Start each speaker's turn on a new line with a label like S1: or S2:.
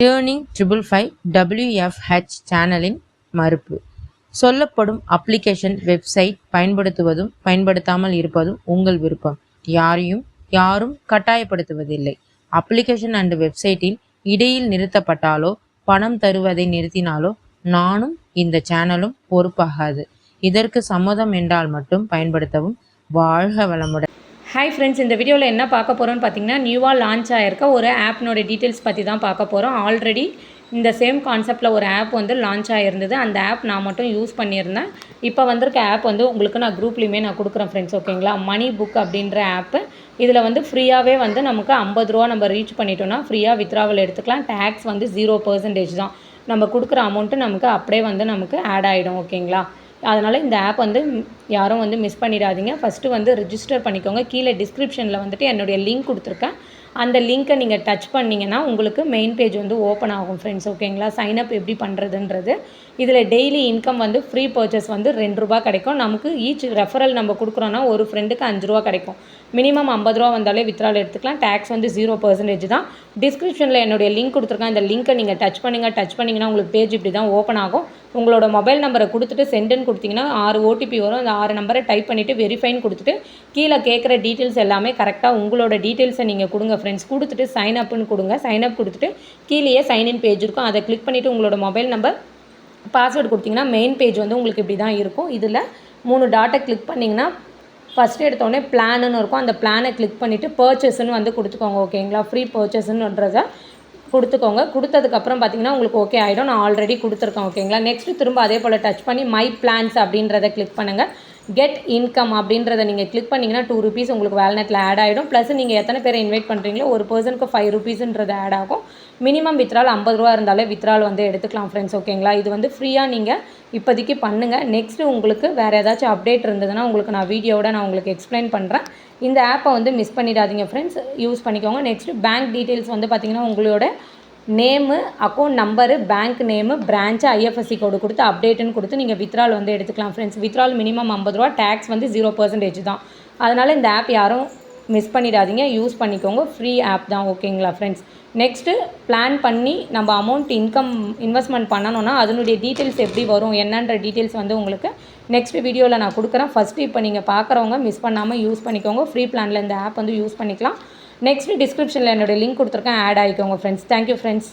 S1: Turning 555 WFH சேனலின் மறுப்பு. சொல்லப்படும் அப்ளிகேஷன் வெப்சைட் பயன்படுத்துவதும் பயன்படுத்தாமல் இருப்பதும் உங்கள் விருப்பம். யாரும் கட்டாயப்படுத்துவதில்லை. அப்ளிகேஷன் அண்ட் வெப்சைட்டில் இடையில் நிறுத்தப்பட்டாலோ பணம் தருவதை நிறுத்தினாலோ நானும் இந்த சேனலும் பொறுப்பாகாது. இதற்கு சம்மதம் என்றால் மட்டும் பயன்படுத்தவும். வாழ்க வளமுடன்.
S2: ஹாய் ஃப்ரெண்ட்ஸ், இந்த வீடியோவில் என்ன பார்க்க போகிறோன்னு பார்த்தீங்கன்னா, நியூவாக லான்ச் ஆகிருக்க ஒரு ஆப்னோட டீட்டெயில்ஸ் பற்றி தான் பார்க்க போகிறோம். ஆல்ரெடி இந்த சேம் கான்செப்டில் ஒரு ஆப் வந்து லான்ச் ஆகிருந்தது. அந்த ஆப் நான் மட்டும் யூஸ் பண்ணியிருந்தேன். இப்போ வந்திருக்க ஆப் வந்து உங்களுக்கு நான் குரூப்லேயுமே நான் கொடுக்குறேன் ஃப்ரெண்ட்ஸ், ஓகேங்களா. மணி புக் அப்படின்ற ஆப்பு. இதில் வந்து ஃப்ரீயாகவே வந்து நமக்கு 50 ரூபா நம்ம ரீச் பண்ணிட்டோன்னா ஃப்ரீயாக வித்ராவல் எடுத்துக்கலாம். டேக்ஸ் வந்து 0% தான். நம்ம கொடுக்குற அமௌண்ட்டு நமக்கு அப்படியே வந்து நமக்கு ஆட் ஆகிடும், ஓகேங்களா. அதனால் இந்த ஆப் வந்து யாரும் வந்து மிஸ் பண்ணிடாதீங்க. ஃபஸ்ட்டு வந்து ரிஜிஸ்டர் பண்ணிக்கோங்க. கீழே டிஸ்கிரிப்ஷனில் வந்துட்டு என்னுடைய லிங்க் கொடுத்துருக்கேன். அந்த லிங்க்கை நீங்கள் டச் பண்ணிங்கன்னா உங்களுக்கு மெயின் பேஜ் வந்து ஓப்பன் ஆகும் ஃப்ரெண்ட்ஸ், ஓகேங்களா. சைனப் எப்படி பண்ணுறதுன்றது. இதில் டெய்லி இன்கம் வந்து ஃப்ரீ பர்ச்சேஸ் வந்து 2 ரூபா கிடைக்கும். நமக்கு ஈச் ரெஃபரல் நம்ம கொடுக்குறோன்னா ஒரு ஃப்ரெண்டுக்கு 5 ரூபா கிடைக்கும். மினிமம் 50 ரூபா வந்தாலே வித்ரால் எடுத்துக்கலாம். டேக்ஸ் வந்து 0% தான். டிஸ்கிரிப்ஷனில் என்னுடைய லிங்க் கொடுத்துருக்கேன். அந்த லிங்க்கை நீங்கள் டச் பண்ணிங்கன்னா உங்களுக்கு பேஜ் இப்படி தான் ஓப்பன் ஆகும். உங்களோட மொபைல் நம்பரை கொடுத்துட்டு சென்டுன்னு கொடுத்தீங்கன்னா 6 OTP வரும். அந்த 6 நம்பரை டைப் பண்ணிவிட்டு வெரிஃபைன்னு கொடுத்துட்டு கீழே கேட்குற டீட்டெயில்ஸ் எல்லாமே கரெக்டாக உங்களோட டீட்டெயில்ஸை நீங்கள் கொடுங்க ஃப்ரெண்ட்ஸ். கொடுத்துட்டு சைன் அப்னு கொடுங்க. சைன் அப் கொடுத்துட்டு கீழேயே சைன்இன் பேஜ் இருக்கும். அதை கிளிக் பண்ணிவிட்டு உங்களோட மொபைல் நம்பர் பாஸ்வேர்டு கொடுத்தீங்கன்னா மெயின் பேஜ் வந்து உங்களுக்கு இப்படி தான் இருக்கும். இதில் 3 டாட்டை கிளிக் பண்ணிங்கன்னா ஃபஸ்ட்டு எடுத்தோடனே பிளான்னு இருக்கும். அந்த பிளானை கிளிக் பண்ணிவிட்டு பர்ச்சேஸ்ன்னு வந்து கொடுத்துக்கோங்க, ஓகேங்களா. ஃப்ரீ பர்ச்சேஸ்ன்றதை கொடுத்துக்கோங்க. கொடுத்ததுக்கப்புறம் பார்த்தீங்கன்னா உங்களுக்கு ஓகே ஆகிடும். நான் ஆல்ரெடி கொடுத்துருக்கேன், ஓகேங்களா. நெக்ஸ்ட்டு திரும்ப அதே போல் டச் பண்ணி மை பிளான்ஸ் அப்படின்றத கிளிக் பண்ணுங்கள். கெட் இன்கம் அப்படின்றத நீங்கள் கிளிக் பண்ணிங்கன்னா 2 rupees உங்களுக்கு வேலனெட்டில் ஆட் ஆகிடும். ப்ளஸ் நீங்கள் எத்தனை பேரை இன்வைட் பண்ணுறீங்களோ ஒரு பர்சனுக்கு 5 rupeesன்றது ஆட் ஆகும். மினிமம் வித்ரால் 50 ரூபா இருந்தாலே வித்ரால் வந்து எடுத்துக்கலாம் ஃப்ரெண்ட்ஸ், ஓகேங்களா. இது வந்து ஃப்ரீயாக நீங்கள் இப்போதைக்கு பண்ணுங்கள். நெக்ஸ்ட்டு உங்களுக்கு வேறு ஏதாச்சும் அப்டேட் இருந்ததுன்னா உங்களுக்கு நான் வீடியோவோட நான் உங்களுக்கு எக்ஸ்பிளைன் பண்ணுறேன். இந்த ஆப்பை வந்து மிஸ் பண்ணிடாதீங்க ஃப்ரெண்ட்ஸ், யூஸ் பண்ணிக்கோங்க. நெக்ஸ்ட்டு பேங்க் டீட்டெயில்ஸ் வந்து பார்த்திங்கன்னா உங்களோட name, account number, bank name, branch, IFSC கோடு கொடுத்து அப்டேட்டுன்னு கொடுத்து நீங்கள் வித்ரால் வந்து எடுத்துக்கலாம் ஃப்ரெண்ட்ஸ். வித்ரால் மினிமம் 50 ரூபா, டேக்ஸ் வந்து 0% தான். அதனால் இந்த ஆப் யாரும் மிஸ் பண்ணிடாதீங்க, யூஸ் பண்ணிக்கோங்க. ஃப்ரீ ஆப் தான், ஓகேங்களா ஃப்ரெண்ட்ஸ். நெக்ஸ்ட்டு பிளான் பண்ணி நம்ம அமௌண்ட் இன்வெஸ்ட்மெண்ட் பண்ணணும்னா அதனுடைய டீட்டெயில்ஸ் எப்படி வரும் என்னன்ற டீட்டெயில்ஸ் வந்து உங்களுக்கு நெக்ஸ்ட் வீடியோவில் நான் கொடுக்குறேன். ஃபஸ்ட்டு இப்போ நீங்கள் பார்க்குறவங்க மிஸ் பண்ணாமல் யூஸ் பண்ணிக்கோங்க. ஃப்ரீ பிளானில் இந்த ஆப் வந்து யூஸ் பண்ணிக்கலாம். நெக்ஸ்ட்டு டிஸ்கிரிப்ஷனில் என்னோடய லிங்க் கொடுத்துருக்கேன், ஆட் ஆகிக்கோங்க ஃப்ரெண்ட்ஸ். Thank you friends.